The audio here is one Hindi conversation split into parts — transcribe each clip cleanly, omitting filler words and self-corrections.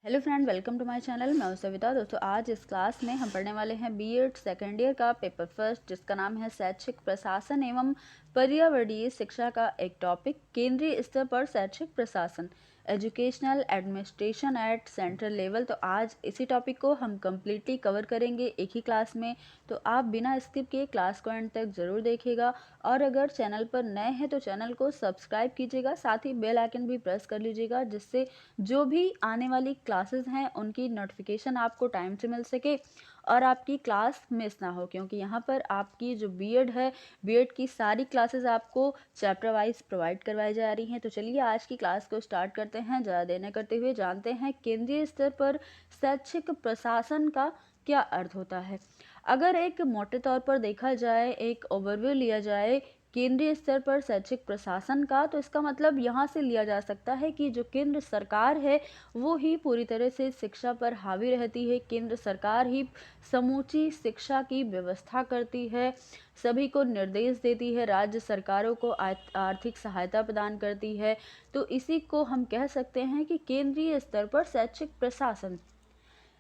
Hello friend, welcome to my channel. मैं हूं सविता। दोस्तों, आज इस क्लास में हम पढ़ने वाले हैं बीएड सेकेंड ईयर का पेपर फर्स्ट, जिसका नाम है शैक्षिक प्रशासन एवं पर्यावरणीय शिक्षा का एक टॉपिक, केंद्रीय स्तर पर शैक्षिक प्रशासन, educational administration at central level. तो आज इसी टॉपिक को हम कम्प्लीटली कवर करेंगे एक ही क्लास में। तो आप बिना स्किप किए क्लास को एंड तक ज़रूर देखिएगा, और अगर चैनल पर नए हैं तो चैनल को सब्सक्राइब कीजिएगा, साथ ही बेल आइकन भी प्रेस कर लीजिएगा, जिससे जो भी आने वाली क्लासेस हैं उनकी नोटिफिकेशन आपको टाइम से मिल सके और आपकी क्लास मिस ना हो। क्योंकि यहाँ पर आपकी जो बीएड है, बीएड की सारी क्लासेस आपको चैप्टर वाइज प्रोवाइड करवाई जा रही हैं। तो चलिए आज की क्लास को स्टार्ट करते हैं। ज़्यादा देर न करते हुए जानते हैं केंद्रीय स्तर पर शैक्षिक प्रशासन का क्या अर्थ होता है। अगर एक मोटे तौर पर देखा जाए, एक ओवरव्यू लिया जाए केंद्रीय स्तर पर शैक्षिक प्रशासन का, तो इसका मतलब यहाँ से लिया जा सकता है कि जो केंद्र सरकार है वो ही पूरी तरह से शिक्षा पर हावी रहती है। केंद्र सरकार ही समूची शिक्षा की व्यवस्था करती है, सभी को निर्देश देती है, राज्य सरकारों को आर्थिक सहायता प्रदान करती है। तो इसी को हम कह सकते हैं कि केंद्रीय स्तर पर शैक्षिक प्रशासन।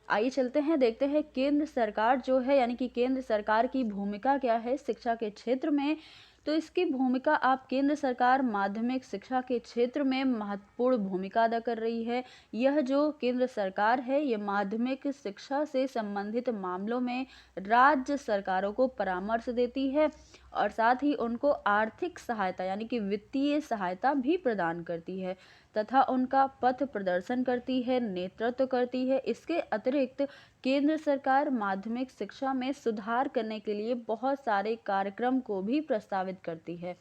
आइए चलते हैं, देखते हैं केंद्र सरकार जो है, यानी कि केंद्र सरकार की भूमिका क्या है शिक्षा के क्षेत्र में। तो इसकी भूमिका, आप केंद्र सरकार माध्यमिक शिक्षा के क्षेत्र में महत्वपूर्ण भूमिका अदा कर रही है। यह जो केंद्र सरकार है, ये माध्यमिक शिक्षा से संबंधित मामलों में राज्य सरकारों को परामर्श देती है और साथ ही उनको आर्थिक सहायता यानी कि वित्तीय सहायता भी प्रदान करती है तथा उनका पथ प्रदर्शन करती है, नेतृत्व करती है। इसके अतिरिक्त केंद्र सरकार माध्यमिक शिक्षा में सुधार करने के लिए बहुत सारे कार्यक्रम को भी प्रस्तावित करती है,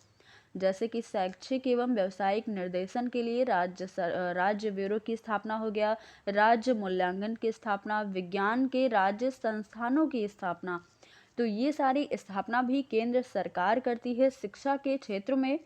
जैसे कि शैक्षिक एवं व्यावसायिक निर्देशन के लिए राज्य ब्यूरो की स्थापना हो गया, राज्य मूल्यांकन की स्थापना, विज्ञान के राज्य संस्थानों की स्थापना। तो ये सारी स्थापना भी केंद्र सरकार करती है शिक्षा के क्षेत्र में।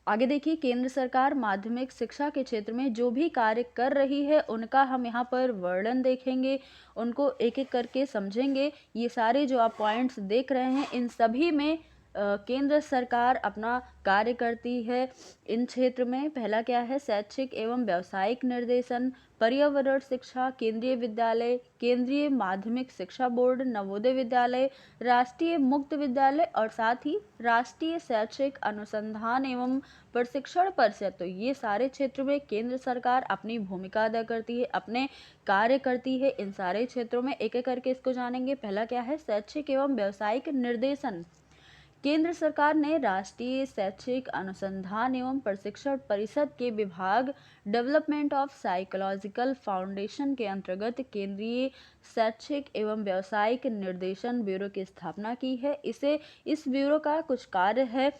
आगे देखिए, केंद्र सरकार माध्यमिक शिक्षा के क्षेत्र में जो भी कार्य कर रही है उनका हम यहाँ पर वर्णन देखेंगे, उनको एक एक करके समझेंगे। ये सारे जो आप पॉइंट्स देख रहे हैं, इन सभी में केंद्र सरकार अपना कार्य करती है इन क्षेत्र में। पहला क्या है, शैक्षिक एवं व्यावसायिक निर्देशन, पर्यावरण शिक्षा, केंद्रीय विद्यालय, केंद्रीय माध्यमिक शिक्षा बोर्ड, नवोदय विद्यालय, राष्ट्रीय मुक्त विद्यालय और साथ ही राष्ट्रीय शैक्षिक अनुसंधान एवं प्रशिक्षण परिषद। तो ये सारे क्षेत्र में केंद्र सरकार अपनी भूमिका अदा करती है, अपने कार्य करती है। इन सारे क्षेत्रों में एक एक करके इसको जानेंगे। पहला क्या है, शैक्षिक एवं व्यावसायिक निर्देशन। केंद्र सरकार ने राष्ट्रीय शैक्षिक अनुसंधान एवं प्रशिक्षण परिषद के विभाग डेवलपमेंट ऑफ साइकोलॉजिकल फाउंडेशन के अंतर्गत केंद्रीय शैक्षिक एवं व्यावसायिक निर्देशन ब्यूरो की स्थापना की है। इस ब्यूरो का कुछ कार्य है,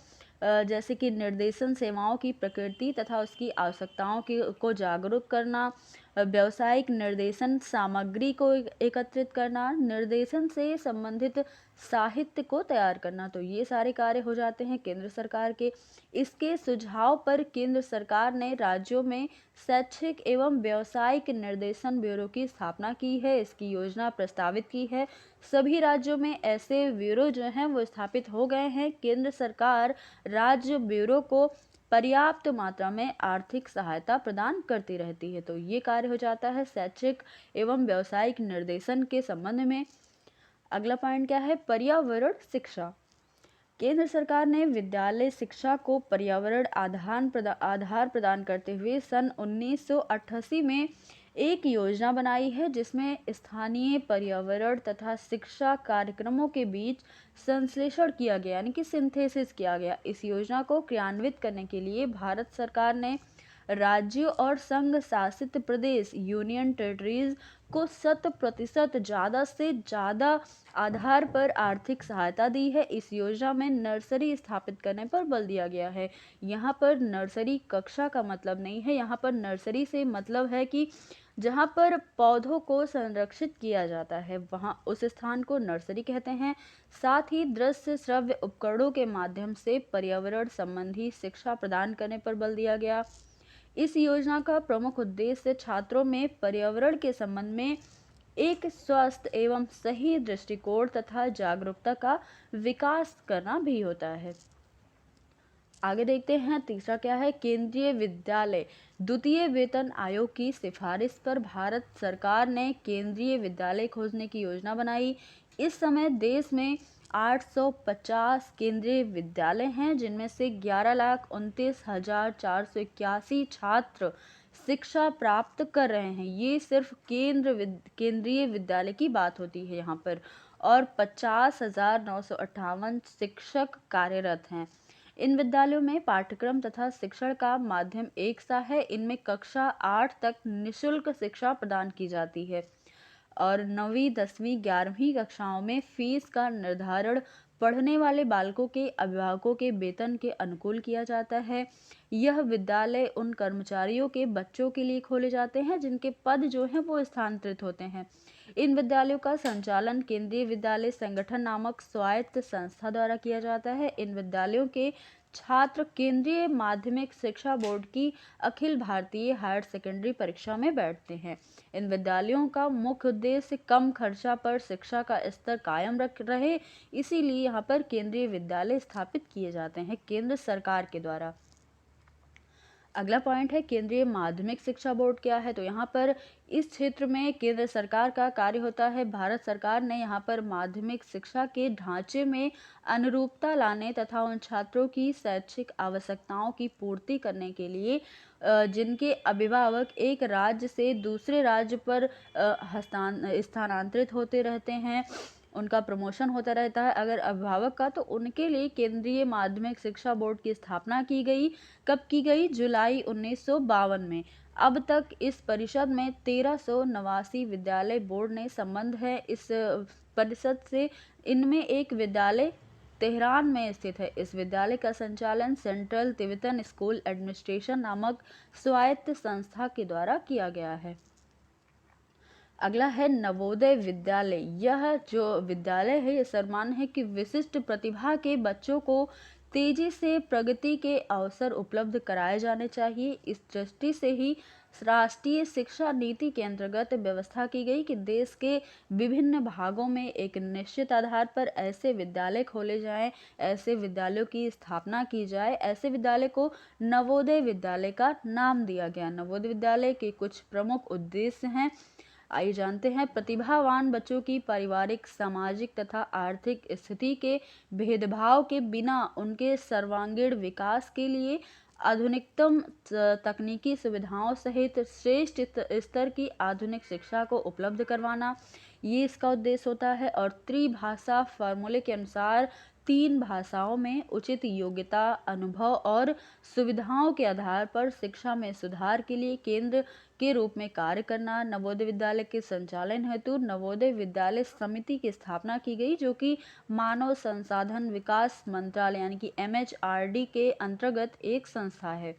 जैसे कि निर्देशन सेवाओं की प्रकृति तथा उसकी आवश्यकताओं को जागरूक करना, व्यावसायिक निर्देशन सामग्री को एकत्रित करना, निर्देशन से संबंधित साहित्य को तैयार करना। तो ये सारे कार्य हो जाते हैं केंद्र सरकार के। इसके सुझाव पर केंद्र सरकार ने राज्यों में शैक्षिक एवं व्यावसायिक निर्देशन ब्यूरो की स्थापना की है, इसकी योजना प्रस्तावित की है। सभी राज्यों में ऐसे ब्यूरो जो हैं वो स्थापित हो गए हैं। केंद्र सरकार राज्य ब्यूरो को पर्याप्त मात्रा में आर्थिक सहायता प्रदान करती रहती है। तो ये कार्य हो जाता है शैक्षिक एवं व्यावसायिक निर्देशन के संबंध में। अगला पॉइंट क्या है, पर्यावरण शिक्षा। केंद्र सरकार ने विद्यालय शिक्षा को पर्यावरण आधार प्रदान करते हुए सन 1988 में एक योजना बनाई है, जिसमें स्थानीय पर्यावरण तथा शिक्षा कार्यक्रमों के बीच संश्लेषण किया गया, यानी कि सिंथेसिस किया गया। इस योजना को क्रियान्वित करने के लिए भारत सरकार ने राज्यों और संघ शासित प्रदेश यूनियन टेरिटरीज को 100% ज़्यादा से ज़्यादा आधार पर आर्थिक सहायता दी है। इस योजना में नर्सरी स्थापित करने पर बल दिया गया है। यहाँ पर नर्सरी कक्षा का मतलब नहीं है, यहाँ पर नर्सरी से मतलब है कि जहाँ पर पौधों को संरक्षित किया जाता है, वहाँ उस स्थान को नर्सरी कहते हैं। साथ ही दृश्य श्रव्य उपकरणों के माध्यम से पर्यावरण संबंधी शिक्षा प्रदान करने पर बल दिया गया। इस योजना का प्रमुख उद्देश्य छात्रों में पर्यावरण के संबंध में एक स्वस्थ एवं सही दृष्टिकोण तथा जागरूकता का विकास करना भी होता है। आगे देखते हैं तीसरा क्या है। केंद्रीय विद्यालय द्वितीय वेतन आयोग की सिफारिश पर भारत सरकार ने केंद्रीय विद्यालय खोजने की योजना बनाई। इस समय देश में 850 केंद्रीय विद्यालय हैं, जिनमें से 11,29,481 छात्र शिक्षा प्राप्त कर रहे हैं। ये सिर्फ केंद्रीय विद्यालय की बात होती है यहाँ पर। और 50,958 शिक्षक कार्यरत हैं। इन विद्यालयों में पाठ्यक्रम तथा शिक्षण का माध्यम एक सा है। इनमें कक्षा 8 तक निःशुल्क शिक्षा प्रदान की जाती है और 9वीं 10वीं 11वीं कक्षाओं में फीस का निर्धारण पढ़ने वाले बालकों के अभिभावकों के वेतन के अनुकूल किया जाता है। यह विद्यालय उन कर्मचारियों के बच्चों के लिए खोले जाते हैं जिनके पद जो हैं वो स्थानांतरित होते हैं। इन विद्यालयों का संचालन केंद्रीय विद्यालय संगठन नामक स्वायत्त संस्था द्वारा किया जाता है। इन विद्यालयों के छात्र केंद्रीय माध्यमिक शिक्षा बोर्ड की अखिल भारतीय हायर सेकेंडरी परीक्षा में बैठते हैं। इन विद्यालयों का मुख्य उद्देश्य कम खर्चा पर शिक्षा का स्तर कायम रहे, इसीलिए यहाँ पर केंद्रीय विद्यालय स्थापित किए जाते हैं केंद्र सरकार के द्वारा। अगला पॉइंट है केंद्रीय माध्यमिक शिक्षा बोर्ड क्या है। तो यहाँ पर इस क्षेत्र में केंद्र सरकार का कार्य होता है। भारत सरकार ने यहाँ पर माध्यमिक शिक्षा के ढांचे में अनुरूपता लाने तथा उन छात्रों की शैक्षिक आवश्यकताओं की पूर्ति करने के लिए जिनके अभिभावक एक राज्य से दूसरे राज्य पर स्थानांतरित होते रहते हैं, उनका प्रमोशन होता रहता है अगर अभिभावक का, तो उनके लिए केंद्रीय माध्यमिक शिक्षा बोर्ड की स्थापना की गई। कब की गई? जुलाई 1952 में। अब तक इस परिषद में 1389 विद्यालय बोर्ड ने संबंध है इस परिषद से। इनमें एक विद्यालय तेहरान में स्थित है। इस विद्यालय का संचालन सेंट्रल तिब्बतन स्कूल एडमिनिस्ट्रेशन नामक स्वायत्त संस्था के द्वारा किया गया है। अगला है नवोदय विद्यालय। यह जो विद्यालय है, यह सर्वमान्य है कि विशिष्ट प्रतिभा के बच्चों को तेजी से प्रगति के अवसर उपलब्ध कराए जाने चाहिए। इस दृष्टि से ही राष्ट्रीय शिक्षा नीति के अंतर्गत व्यवस्था की गई कि देश के विभिन्न भागों में एक निश्चित आधार पर ऐसे विद्यालय खोले जाएं, ऐसे विद्यालयों की स्थापना की जाए। ऐसे विद्यालय को नवोदय विद्यालय का नाम दिया गया। नवोदय विद्यालय के कुछ प्रमुख उद्देश्य हैं, आइए जानते हैं। प्रतिभावान बच्चों की पारिवारिक, सामाजिक तथा आर्थिक स्थिति के भेदभाव के बिना उनके सर्वांगीण विकास के लिए आधुनिकतम तकनीकी सुविधाओं सहित श्रेष्ठ स्तर की आधुनिक शिक्षा को उपलब्ध करवाना, ये इसका उद्देश्य होता है। और त्रिभाषा फॉर्मूले के अनुसार 3 भाषाओं में उचित योग्यता, अनुभव और सुविधाओं के आधार पर शिक्षा में सुधार के लिए केंद्र के रूप में कार्य करना। नवोदय विद्यालय के संचालन हेतु नवोदय विद्यालय समिति की स्थापना की गई, जो कि मानव संसाधन विकास मंत्रालय यानी कि MHRD के अंतर्गत एक संस्था है।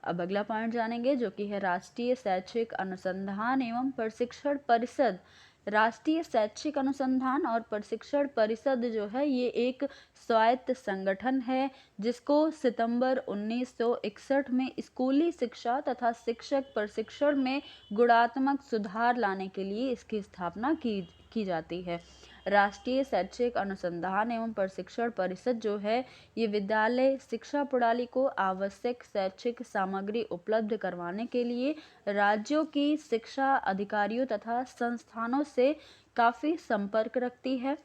अब अगला पॉइंट जानेंगे जो कि है राष्ट्रीय शैक्षिक अनुसंधान एवं प्रशिक्षण परिषद। राष्ट्रीय शैक्षिक अनुसंधान और प्रशिक्षण परिषद जो है ये एक स्वायत्त संगठन है जिसको सितंबर 1961 में स्कूली शिक्षा तथा शिक्षक प्रशिक्षण में गुणात्मक सुधार लाने के लिए इसकी स्थापना की जाती है। राष्ट्रीय शैक्षिक अनुसंधान एवं प्रशिक्षण परिषद जो है ये विद्यालय शिक्षा प्रणाली को आवश्यक शैक्षिक सामग्री उपलब्ध करवाने के लिए राज्यों की शिक्षा अधिकारियों तथा संस्थानों से काफ़ी संपर्क रखती है।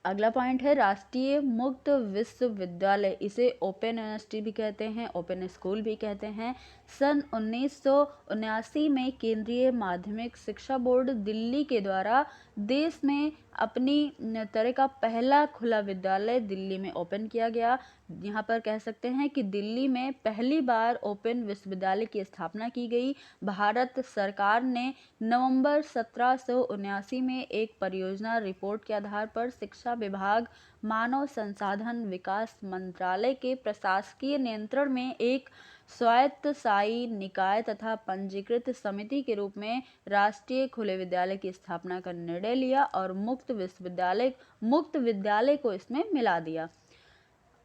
अगला पॉइंट है राष्ट्रीय मुक्त विश्वविद्यालय। इसे ओपन यूनिवर्सिटी भी कहते हैं, ओपन स्कूल भी कहते हैं। सन 1979 में केंद्रीय माध्यमिक शिक्षा बोर्ड दिल्ली के द्वारा देश में अपनी तरह का पहला खुला विद्यालय दिल्ली में ओपन किया गया। यहाँ पर कह सकते हैं कि दिल्ली में पहली बार ओपन विश्वविद्यालय की स्थापना की गई। भारत सरकार ने नवंबर 1779 में एक परियोजना रिपोर्ट के आधार पर शिक्षा विभाग, मानव संसाधन विकास मंत्रालय के प्रशासकीय नियंत्रण में एक स्वायत्तशासी निकाय तथा पंजीकृत समिति के रूप में राष्ट्रीय खुले विद्यालय की स्थापना का निर्णय लिया और मुक्त विद्यालय को इसमें मिला दिया।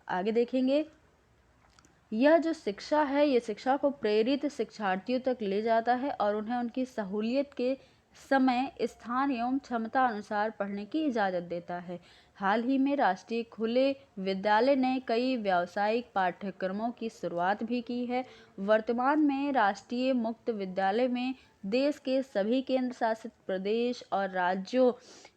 आगे देखेंगे, यह जो शिक्षा है ये शिक्षा को प्रेरित शिक्षार्थियों तक ले जाता है और उन्हें उनकी सहूलियत के समय, स्थान एवं क्षमता अनुसार पढ़ने की इजाज़त देता है। हाल ही में राष्ट्रीय खुले विद्यालय ने कई व्यावसायिक पाठ्यक्रमों की शुरुआत भी की है। वर्तमान में राष्ट्रीय मुक्त विद्यालय में देश के सभी केंद्र शासित प्रदेश और राज्यों,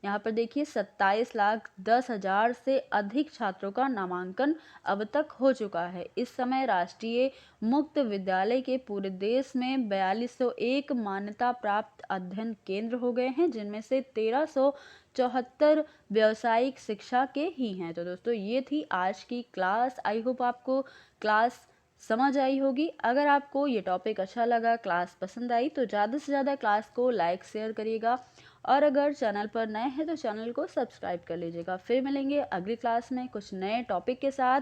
यहाँ पर देखिए 27,10,000 से अधिक छात्रों का नामांकन अब तक हो चुका है। इस समय राष्ट्रीय मुक्त विद्यालय के पूरे देश में 4201 मान्यता प्राप्त अध्ययन केंद्र हो गए हैं, जिनमें से 1374 व्यावसायिक शिक्षा के ही हैं। तो दोस्तों ये थी आज की क्लास। आई होप आपको क्लास समझ आई होगी। अगर आपको ये टॉपिक अच्छा लगा, क्लास पसंद आई, तो ज़्यादा से ज़्यादा क्लास को लाइक शेयर करिएगा और अगर चैनल पर नए हैं तो चैनल को सब्सक्राइब कर लीजिएगा। फिर मिलेंगे अगली क्लास में कुछ नए टॉपिक के साथ।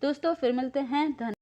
दोस्तों फिर मिलते हैं। धन्यवाद।